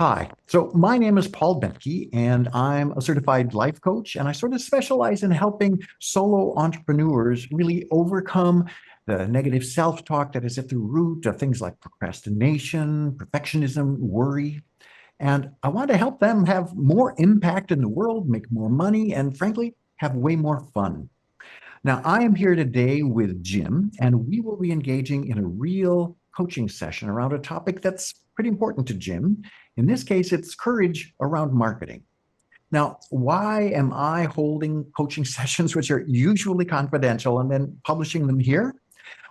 Hi. So my name is Paul Boehnke, and I'm a certified life coach, and I sort of specialize in helping solo entrepreneurs really overcome the negative self-talk that is at the root of things like procrastination, perfectionism, worry. And I want to help them have more impact in the world, make more money, and frankly, have way more fun. Now, I am here today with Jim, and we will be engaging in a real coaching session around a topic that's pretty important to Jim. In this case, it's courage around marketing. Now, why am I holding coaching sessions, which are usually confidential, and then publishing them here?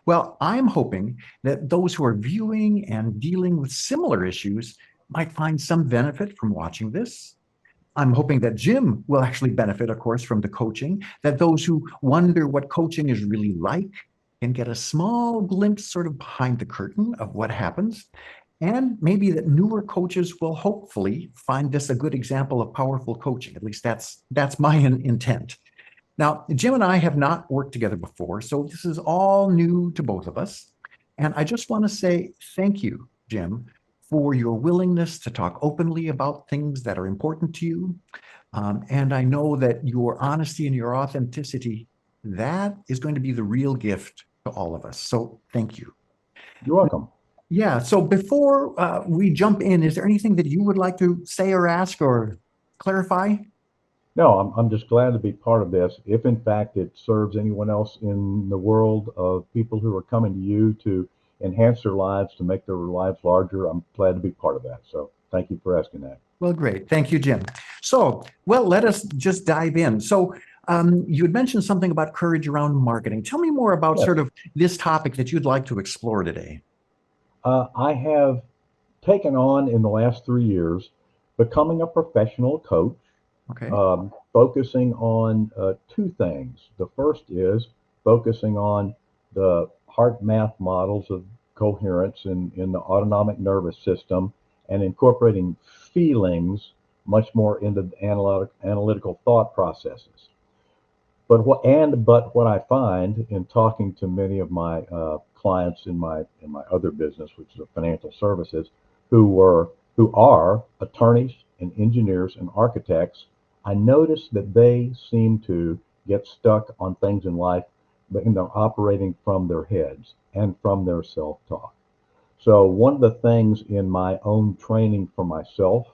Well, I'm hoping that those who are viewing and dealing with similar issues might find some benefit from watching this. I'm hoping that Jim will actually benefit, of course, from the coaching, that those who wonder what coaching is really like can get a small glimpse sort of behind the curtain of what happens. And maybe that newer coaches will hopefully find this a good example of powerful coaching. At least that's my intent. Now, Jim and I have not worked together before, so this is all new to both of us. And I just want to say thank you, Jim, for your willingness to talk openly about things that are important to you. And I know that your honesty and your authenticity, that is going to be the real gift to all of us. So thank you. You're welcome. Yeah. So before we jump in, is there anything that you would like to say or ask or clarify? No, I'm just glad to be part of this. If in fact it serves anyone else in the world of people who are coming to you to enhance their lives, to make their lives larger, I'm glad to be part of that. So thank you for asking that. Well, great. Thank you, Jim. So, well, let us just dive in. So, you had mentioned something about courage around marketing. Tell me more about Yes, sort of this topic that you'd like to explore today. I have taken on in the last 3 years becoming a professional coach, Okay. focusing on two things. The first is focusing on the heart math models of coherence in the autonomic nervous system and incorporating feelings much more into the analytical thought processes. But what I find in talking to many of my clients in my other business, which is financial services, who are attorneys and engineers and architects, I notice that they seem to get stuck on things in life, but they're operating from their heads and from their self-talk. So one of the things in my own training for myself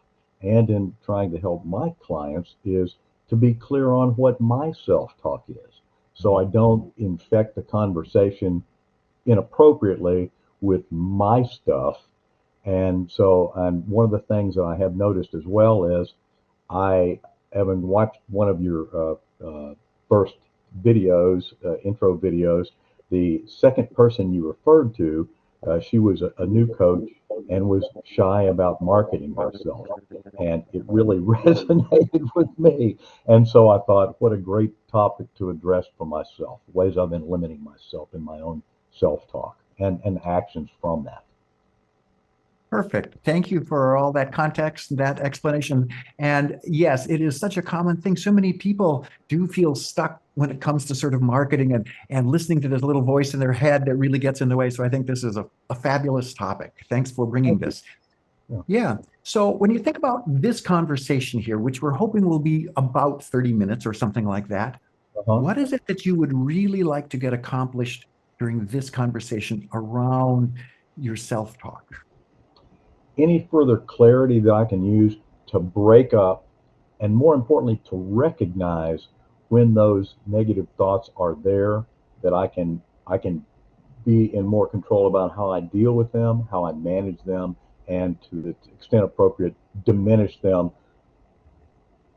and in trying to help my clients is to be clear on what my self-talk is. So I don't infect the conversation inappropriately with my stuff. And one of the things that I have noticed as well is I having watched one of your first videos, intro videos, the second person you referred to, she was a new coach and was shy about marketing herself. And it really resonated with me. And so I thought, what a great topic to address for myself, ways I've been limiting myself in my own self talk and actions from that. Perfect. Thank you for all that context, that explanation. And yes, it is such a common thing. So many people do feel stuck when it comes to sort of marketing and listening to this little voice in their head that really gets in the way. So I think this is a fabulous topic. Thanks for bringing Thank you. this. Yeah. Yeah. So when you think about this conversation here, which we're hoping will be about 30 minutes or something like that, Uh-huh. what is it that you would really like to get accomplished during this conversation around your self-talk? Any further clarity that I can use to break up and more importantly to recognize when those negative thoughts are there, that I can be in more control about how I deal with them, how I manage them, and to the extent appropriate diminish them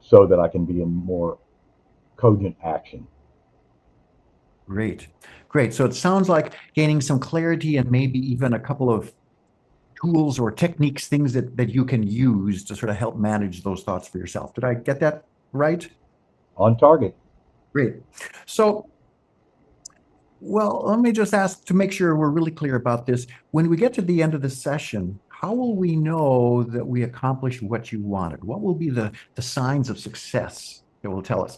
so that I can be in more cogent action. Great. Great. So it sounds like gaining some clarity and maybe even a couple of tools or techniques, things that you can use to sort of help manage those thoughts for yourself. Did I get that right? On target. Great. So, well, let me just ask to make sure we're really clear about this. When we get to the end of the session, how will we know that we accomplished what you wanted? What will be the signs of success that will tell us,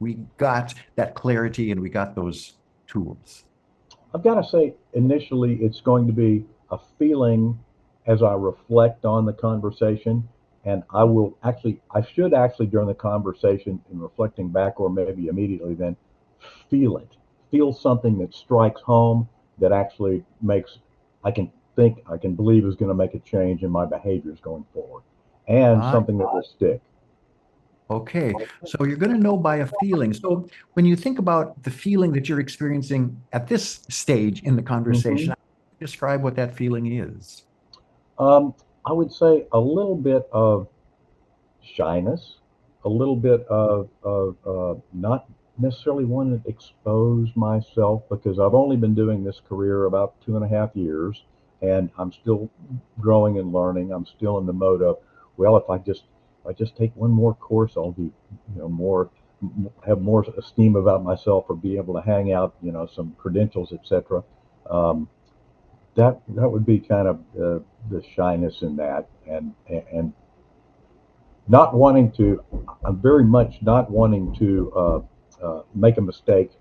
we got that clarity and we got those tools? I've got to say, initially, it's going to be a feeling as I reflect on the conversation, and I should actually during the conversation and reflecting back, or maybe immediately then, feel it, feel something that strikes home that actually makes, I can believe is going to make a change in my behaviors going forward, and Ah, something that will stick. okay. So you're going to know by a feeling. So when you think about the feeling that you're experiencing at this stage in the Hmm. conversation, describe what that feeling is. Um, I would say a little bit of shyness, a little bit of not necessarily wanting to expose myself because I've only been doing this career about 2.5 years, and I'm still growing and learning. I'm still in the mode of, well, if I just take one more course, I'll be, more, have more esteem about myself, or be able to hang out, some credentials, etc. Um, that would be kind of the shyness in that, and not wanting to, I'm very much not wanting to make a mistake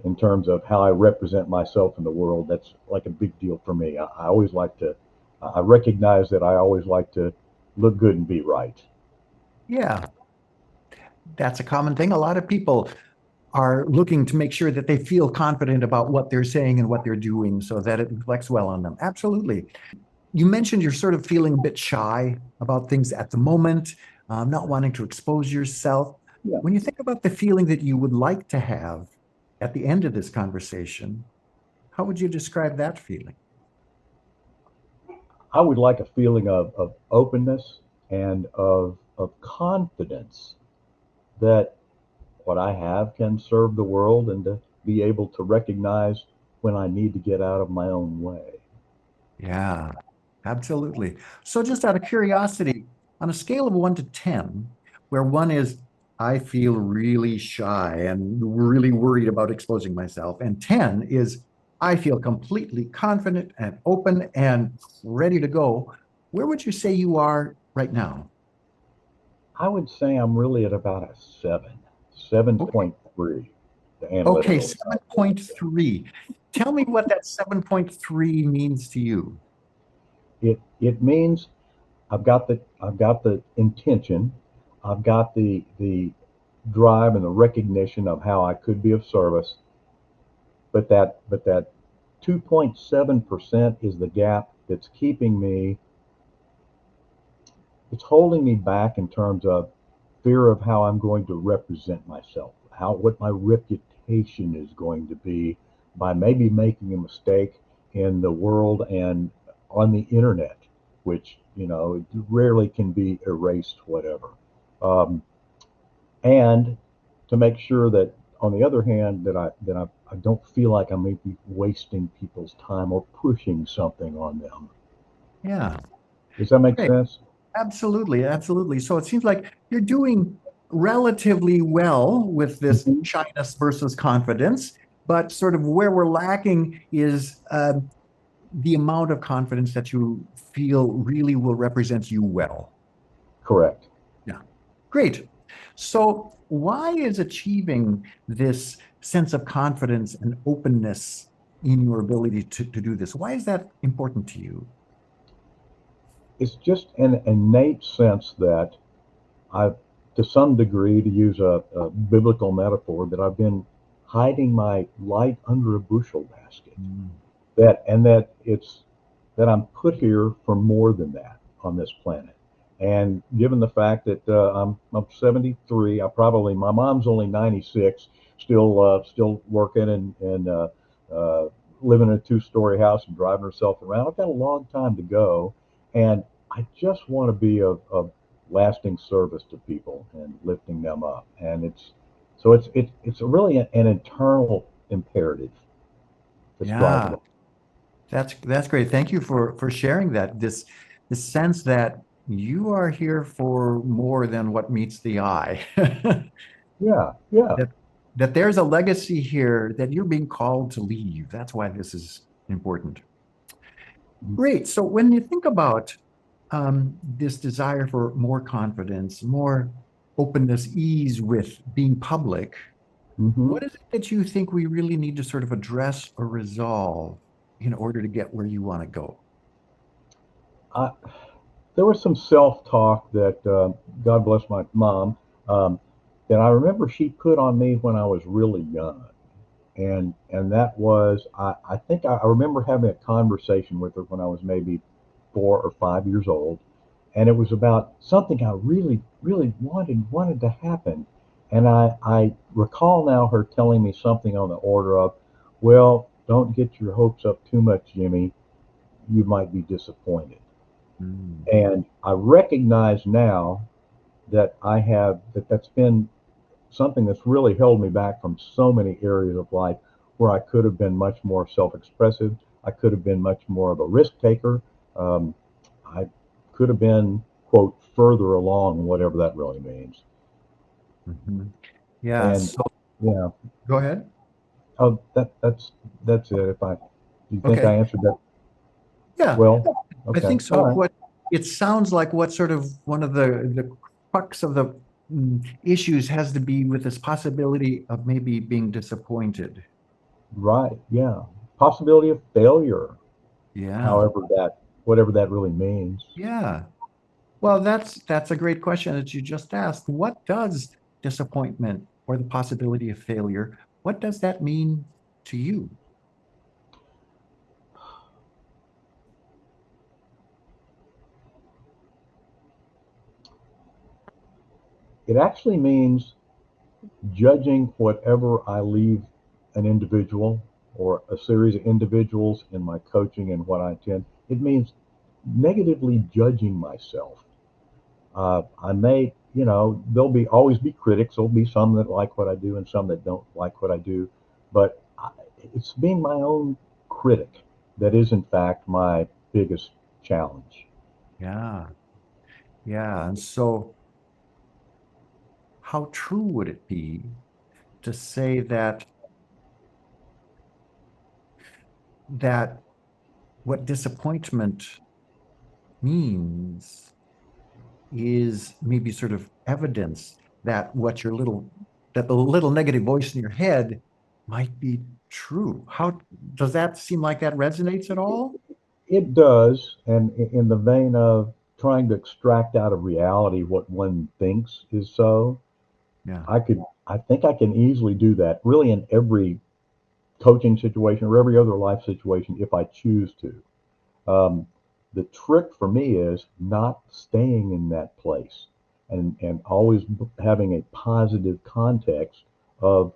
in terms of how I represent myself in the world. That's like a big deal for me. I always like to, I recognize that I always like to look good and be right. Yeah, that's a common thing. A lot of people are looking to make sure that they feel confident about what they're saying and what they're doing so that it reflects well on them. Absolutely. You mentioned you're sort of feeling a bit shy about things at the moment, not wanting to expose yourself. Yeah. When you think about the feeling that you would like to have at the end of this conversation, how would you describe that feeling? I would like a feeling of openness and of confidence that what I have can serve the world, and to be able to recognize when I need to get out of my own way. Yeah, absolutely. So, just out of curiosity, on a scale of 1 to 10, where one is, I feel really shy and really worried about exposing myself, and 10 is, I feel completely confident and open and ready to go, where would you say you are right now? I would say I'm really at about a seven, Okay, 7.3, the okay, analytical scale. 7.3. Tell me what that 7.3 means to you. It means I've got the intention, I've got the drive and the recognition of how I could be of service, but that 2.7% is the gap that's keeping me, it's holding me back in terms of fear of how I'm going to represent myself, how what my reputation is going to be by maybe making a mistake in the world and on the internet, which rarely can be erased, whatever. Um, and to make sure that, on the other hand, I don't feel like I may be wasting people's time or pushing something on them. Yeah. Does that make Great. sense? Absolutely, absolutely. So it seems like you're doing relatively well with this Mhm. shyness versus confidence, but sort of where we're lacking is the amount of confidence that you feel really will represent you well. Correct. Yeah, great. So why is achieving this sense of confidence and openness in your ability to do this? Why is that important to you? It's just an innate sense that I've, to some degree, to use a biblical metaphor, that I've been hiding my light under a bushel basket. Mm. That it's that I'm put here for more than that on this planet. And given the fact that I'm 73, my mom's only 96, still working and uh, living in a two-story house and driving herself around. I've got a long time to go, and I just want to be of lasting service to people and lifting them up. And it's really an internal imperative that's driving Yeah. it. That's great. Thank you for sharing that. This sense that you are here for more than what meets the eye. Yeah, yeah. That that there's a legacy here that you're being called to leave. That's why this is important. Great. So when you think about this desire for more confidence, more openness, ease with being public, Hmm. what is it that you think we really need to sort of address or resolve in order to get where you want to go? I, there was some self-talk that, God bless my mom, um, that I remember she put on me when I was really young. And that was, I think I remember having a conversation with her when I was maybe 4 or 5 years old, and it was about something I really, really wanted to happen. And I recall now her telling me something on the order of, "Well, don't get your hopes up too much, Jimmy. You might be disappointed." Mm. And I recognize now that that's been something that's really held me back from so many areas of life where I could have been much more self-expressive. I could have been much more of a risk taker. Um, I could have been, quote, further along, whatever that really means. Mhm. Yeah. And So yeah, go ahead. oh, that's it. If I, do you think I Okay. answered that Yeah, well? I Okay, think all so. right. What it sounds like what sort of one of the crux of the issues has to be with this possibility of maybe being disappointed. Right, yeah. Possibility of failure, Yeah. however whatever that really means. Yeah. Well, that's a great question that you just asked. What does disappointment or the possibility of failure, what does that mean to you? It actually means judging whatever I leave an individual or a series of individuals in my coaching and what I attend. It means negatively judging myself. I may, there'll be always be critics. There'll be some that like what I do and some that don't like what I do, but it's being my own critic that is, in fact, my biggest challenge. Yeah. Yeah. And so how true would it be to say that what disappointment means is maybe sort of evidence that that the little negative voice in your head might be true. How does that seem like that resonates at all? It does, and in the vein of trying to extract out of reality what one thinks is so, Yeah. I think I can easily do that really in every coaching situation or every other life situation if I choose to. Um, the trick for me is not staying in that place and always having a positive context of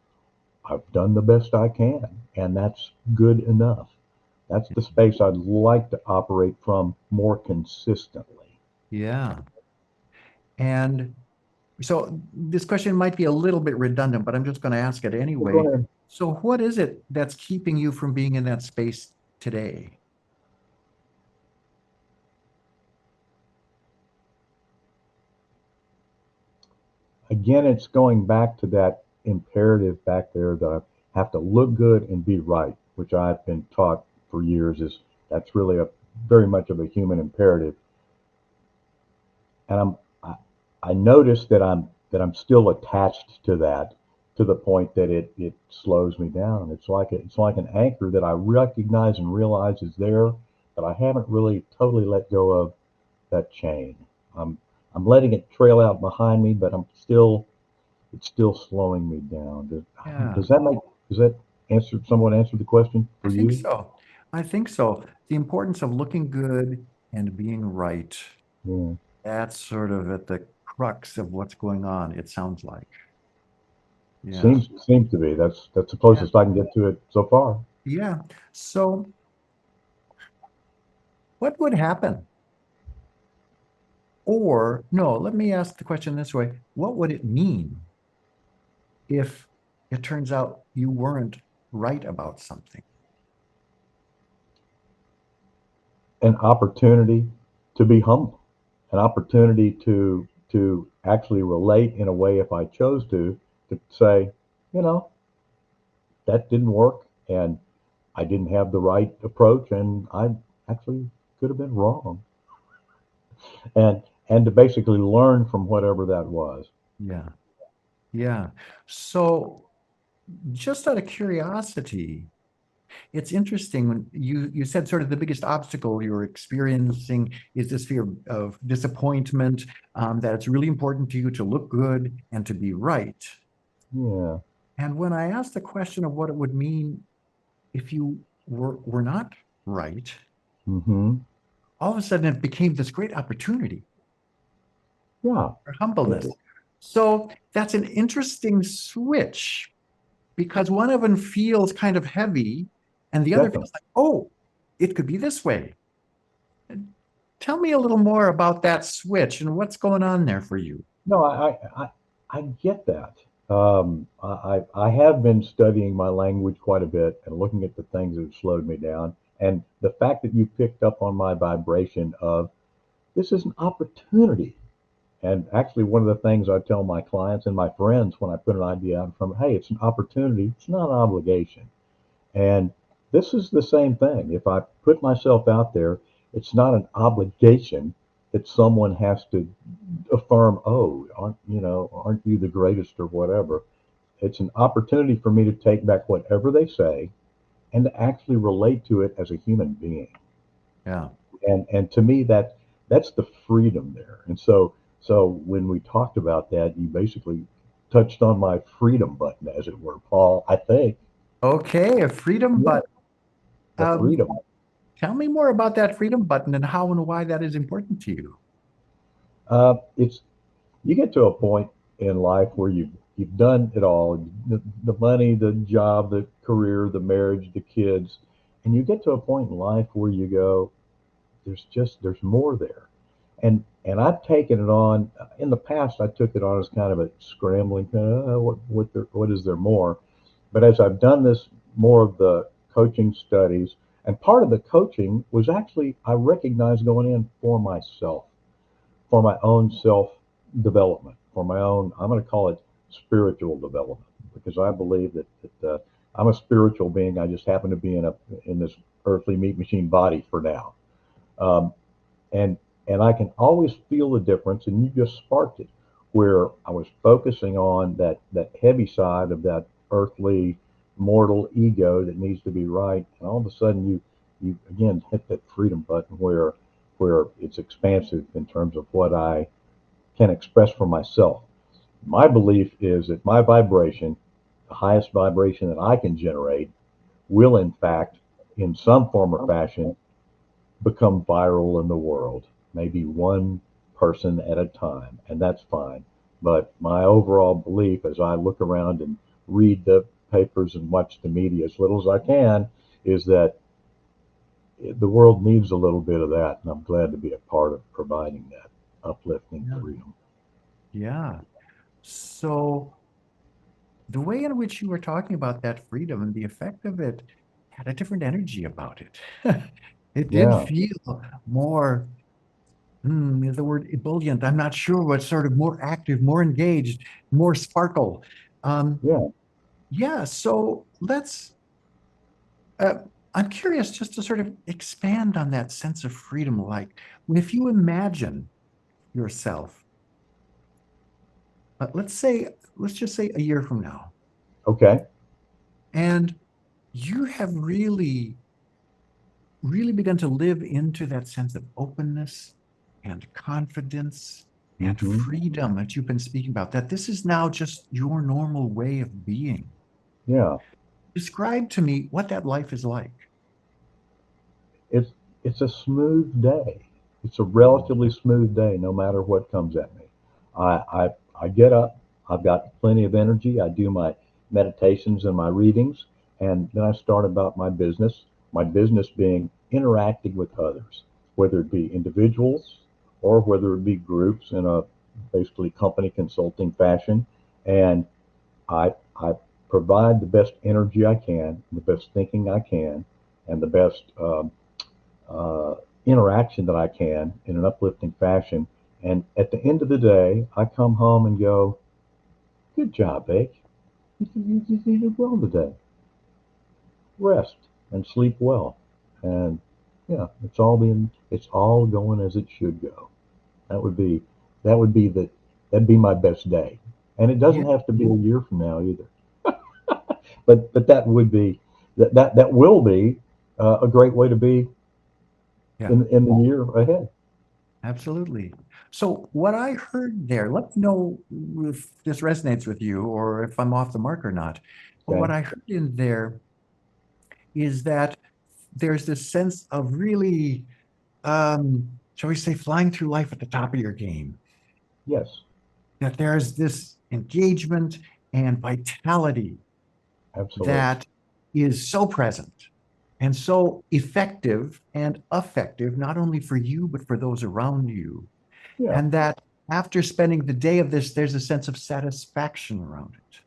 I've done the best I can, and that's good enough. That's the space I'd like to operate from more consistently. Yeah. And so this question might be a little bit redundant, but I'm just going to ask it Well, go anyway. ahead. So what is it that's keeping you from being in that space today? Again, it's going back to that imperative back there that I have to look good and be right, which I've been taught for years is that's really a very much of a human imperative. And I notice that I'm still attached to that to the point that it slows me down. It's like an anchor that I recognize and realize is there, but I haven't really totally let go of that chain. I'm I'm letting it trail out behind me, but it's still slowing me down. Yeah, Does that make does that answer somewhat answer the question I for think you? so. I think so. The importance of looking good and being right. Yeah. That's sort of at the crux of what's going on, it sounds like. Yeah. Seems to be. That's the Yeah. closest I can get to it so far. Yeah. So what would happen? Or no, let me ask the question this way. What would it mean if it turns out you weren't right about something? An opportunity to be humble, an opportunity to actually relate in a way if I chose to say, you know, that didn't work and I didn't have the right approach and I actually could have been wrong. And to basically learn from whatever that was. Yeah. Yeah. So just out of curiosity, It's interesting when you said sort of the biggest obstacle you're experiencing is this fear of disappointment, that it's really important to you to look good and to be right. Yeah. And when I asked the question of what it would mean if you were not right, Mm-hmm. all of a sudden it became this great opportunity Yeah. for humbleness. So that's an interesting switch because one of them feels kind of heavy and the other Definitely. feels like, oh, it could be this way. Tell me a little more about that switch and what's going on there for you. No, I get that. I have been studying my language quite a bit and looking at the things that have slowed me down. And the fact that you picked up on my vibration of this is an opportunity. And actually, one of the things I tell my clients and my friends when I put an idea out from, hey, it's an opportunity, it's not an obligation. And this is the same thing. If I put myself out there, it's not an obligation that someone has to affirm, oh, aren't you the greatest or whatever. It's an opportunity for me to take back whatever they say and to actually relate to it as a human being. Yeah. And to me that's the freedom there. And so when we talked about that, you basically touched on my freedom button, as it were, Paul. I think, Okay, a freedom yeah, button. the Um, freedom. Tell me more about that freedom button and how and why that is important to you. It's you get to a point in life where you've done it all, the money, the job, the career, the marriage, the kids, and you get to a point in life where you go, there's more there. And I've taken it on in the past. I took it on as kind of a scrambling kind of what is there more. But as I've done this more of the coaching studies, and part of the coaching was actually I recognized going in for myself, for my own self development, for my own, I'm going to call it spiritual development, because I believe that I'm a spiritual being. I just happen to be in this earthly meat machine body for now. Um, and and I can always feel the difference. And you just sparked it, where I was focusing on that heavy side of that earthly mortal ego that needs to be right, and all of a sudden you again hit that freedom button where it's expansive in terms of what I can express for myself. My belief is that my vibration, the highest vibration that I can generate, will in fact, in some form or fashion, become viral in the world, maybe one person at a time, and that's fine. But my overall belief, as I look around and read the papers and watch the media as little as I can, is that the world needs a little bit of that, and I'm glad to be a part of providing that uplifting Yeah. freedom. Yeah. So the way in which you were talking about that freedom and the effect of it had a different energy about it. It did Yeah, feel more, the word ebullient. I'm not sure what sort of more active, more engaged, more sparkle. Um, yeah, yeah. So uh, I'm curious just to sort of expand on that sense of freedom. Like, if you imagine yourself, let's just say a year from now, okay. and you have really begun to live into that sense of openness and confidence and Hmm. freedom that you've been speaking about, that this is now just your normal way of being. Yeah, Describe to me what that life is like. it's it's a smooth day. It's a relatively smooth day, no matter what comes at me. I get up. I've got plenty of energy. I do my meditations and my readings, and then I start about my business. My business being interacting with others, whether it be individuals or whether it be groups in a basically company consulting fashion. And I provide the best energy I can, the best thinking I can, and the best uh, interaction that I can in an uplifting fashion. And at the end of the day, I come home and go, "Good job, Bake. You did well today. Rest and sleep well." And yeah, it's all going as it should go. That would be that would be the that'd be my best day. And it Yeah, doesn't have to be a year from now either. But that would be that will be a great way to be Yeah, in the year ahead. absolutely. So what I heard there, let me know if this resonates with you or if I'm off the mark or not. But what Okay. I heard in there is that there's this sense of really, shall we say, flying through life at the top of your game. Yes, That there's this engagement and vitality absolutely. that is so present and so effective and effective, not only for you, but for those around you. Yeah, And that after spending the day of this, there's a sense of satisfaction around it.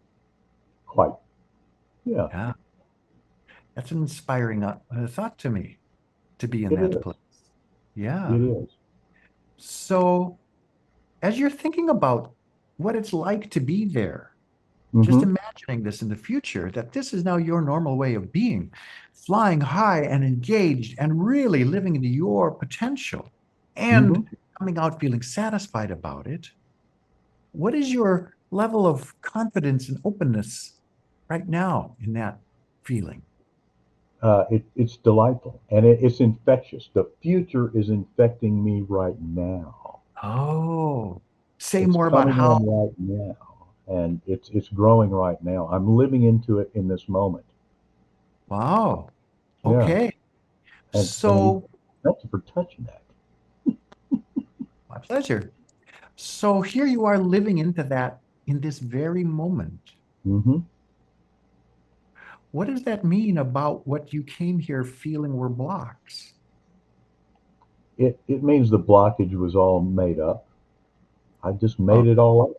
quite. Yeah, Yeah, that's an inspiring thought to me to be in it that is. place. Yeah. It is. So, as you're thinking about what it's like to be there, just Mm-hmm. imagining this in the future, that this is now your normal way of being, flying high and engaged and really living into your potential Mm-hmm. and coming out feeling satisfied about it. What is your level of confidence and openness right now in that feeling? It's delightful and it's infectious. The future is infecting me right now. Oh, say It's more about coming how. on right now, and it's growing right now. I'm living into it in this moment. Wow. Yeah, Okay. and So, thank you for touching that. my pleasure. So here you are living into that in this very moment. Mm-hmm. What does that mean about what you came here feeling were blocks? It means the blockage was all made up. I just Oh, made it all up.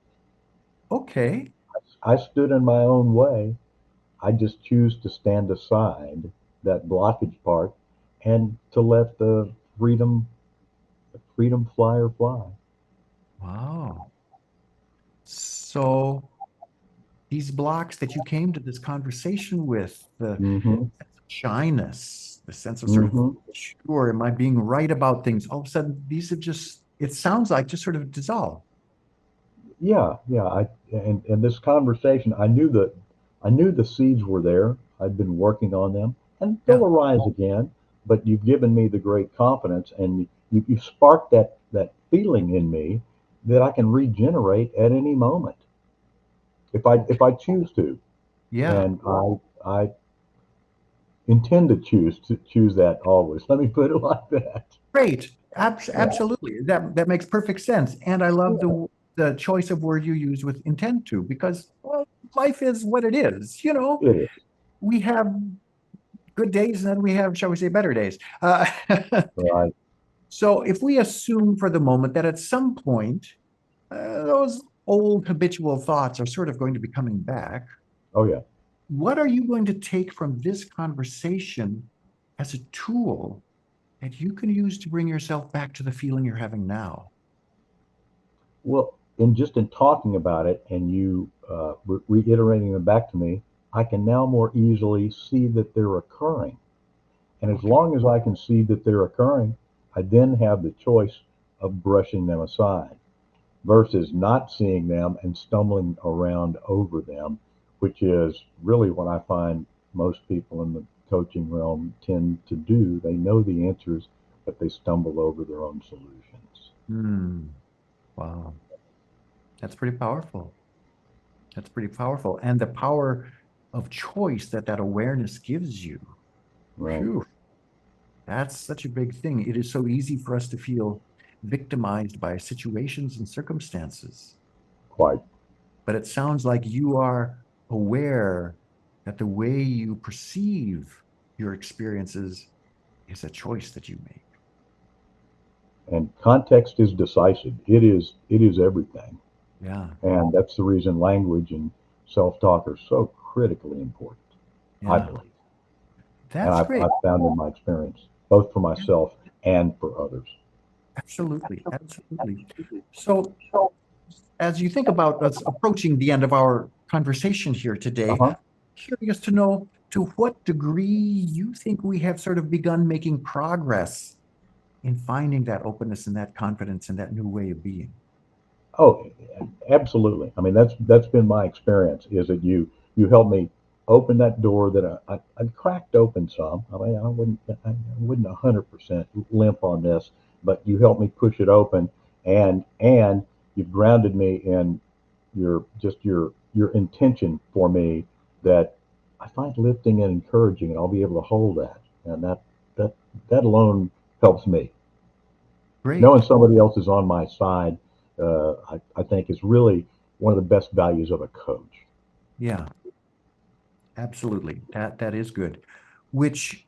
okay. I stood in my own way. I just choose to stand aside that blockage part and to let the freedom fly or fly. Wow. So these blocks that you came to this conversation with, the Mm-hmm. sense of shyness, the sense of sort of, Mm-hmm. sure, am I being right about things? All of a sudden, these have just, it sounds like just sort of dissolved. Yeah, yeah. And this conversation, I knew the seeds were there. I'd been working on them, and Yeah. they'll arise again. But you've given me the great confidence, and you sparked that feeling in me that I can regenerate at any moment if I choose to, Yeah. and I intend to choose that always. Let me put it like that. Great. Yeah, Absolutely. That makes perfect sense. And I love yeah, the choice of word you use with intend to, because well, life is what it is. You know, it is we have good days and then we have, shall we say, better days. right. So if we assume for the moment that at some point those old habitual thoughts are sort of going to be coming back, Oh yeah. what are you going to take from this conversation as a tool that you can use to bring yourself back to the feeling you're having now? Well, in talking about it and you reiterating them back to me, I can now more easily see that they're occurring. And as Okay. long as I can see that they're occurring, I then have the choice of brushing them aside versus not seeing them and stumbling around over them, which is really what I find most people in the coaching realm tend to do. They know the answers, but they stumble over their own solutions. Hmm. Wow. That's pretty powerful. That's pretty powerful. And the power of choice that that awareness gives you. Right. Phew, that's such a big thing. It is so easy for us to feel victimized by situations and circumstances. Quite. But it sounds like you are aware that the way you perceive your experiences is a choice that you make. And context is decisive. It is everything. Yeah. And that's the reason language and self-talk are so critically important, I Yeah. believe. And That's I've great. found in my experience, both for myself and for others. Absolutely. Absolutely. So as you think about us approaching the end of our conversation here today, Uh-huh. curious to know to what degree you think we have sort of begun making progress in finding that openness and that confidence and that new way of being. Oh, absolutely. I mean, that's been my experience is that you help me. opened that door that I cracked open some. I mean, I wouldn't 100% limp on this, but you helped me push it open, and you've grounded me in your intention for me that I find lifting and encouraging, and I'll be able to hold that, and that that alone helps me. Knowing Great. somebody else is on my side, I think is really one of the best values of a coach. Yeah, absolutely. That is good. Which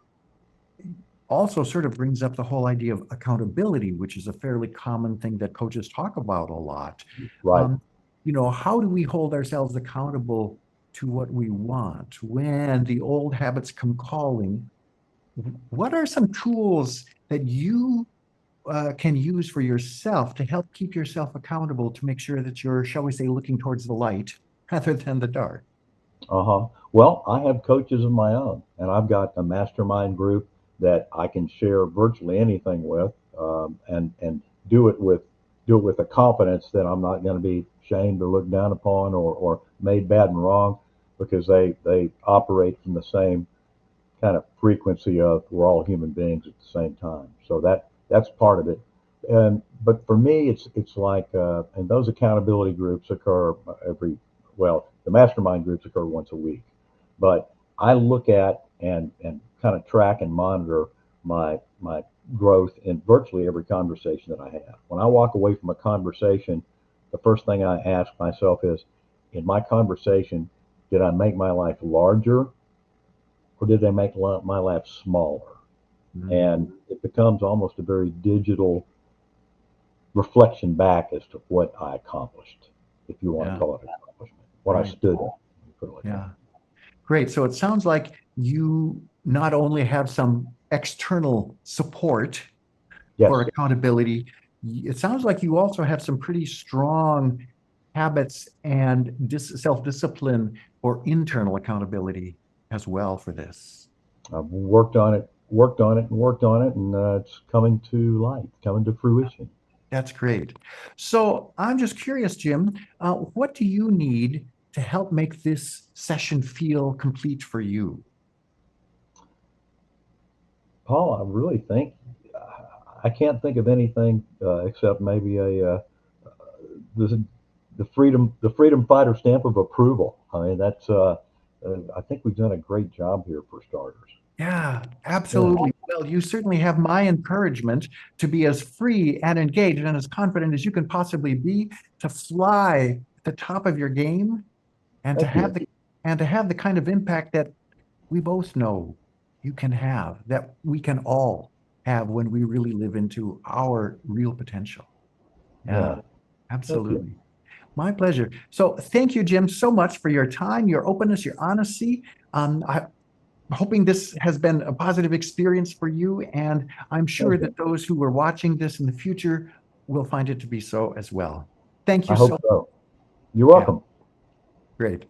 also sort of brings up the whole idea of accountability, which is a fairly common thing that coaches talk about a lot. Right. Um, how do we hold ourselves accountable to what we want when the old habits come calling? What are some tools that you can use for yourself to help keep yourself accountable to make sure that you're, shall we say, looking towards the light rather than the dark? Uh-huh. Well, I have coaches of my own, and I've got a mastermind group that I can share virtually anything with, and do it with a confidence that I'm not going to be shamed or looked down upon or made bad and wrong, because they operate from the same kind of frequency of we're all human beings at the same time. So that's part of it. And but for me, it's like and those accountability groups occur every well, the mastermind groups occur once a week, but I look at and kind of track and monitor my growth in virtually every conversation that I have. When I walk away from a conversation, the first thing I ask myself is, in my conversation, did I make my life larger, or did they make my life smaller? Mm, And it becomes almost a very digital reflection back as to what I accomplished, if you want to yeah, call it accomplishment, what I right. stood on, put it like that. Yeah. Great. So it sounds like you not only have some external support for Yes, accountability, it sounds like you also have some pretty strong habits and self-discipline for internal accountability as well for this. I've worked on it, worked on it, and worked on it, and it's coming to light, coming to fruition. That's great. So I'm just curious, Jim, what do you need to help make this session feel complete for you? Paul, I really think I can't think of anything except maybe the, the freedom fighter stamp of approval. I mean, I think we've done a great job here for starters. Yeah, Yeah, absolutely. Well, you certainly have my encouragement to be as free and engaged and as confident as you can possibly be to fly at the top of your game and to thank you. have the kind of impact that we both know you can have, that we can all have when we really live into our real potential. Yeah, Yeah, thank you. absolutely. My pleasure. So thank you, Jim, so much for your time, your openness, your honesty. I'm hoping this has been a positive experience for you, and I'm sure Thank you. that those who are watching this in the future will find it to be so as well. Thank you I so hope much. so. You're Yeah, welcome. great.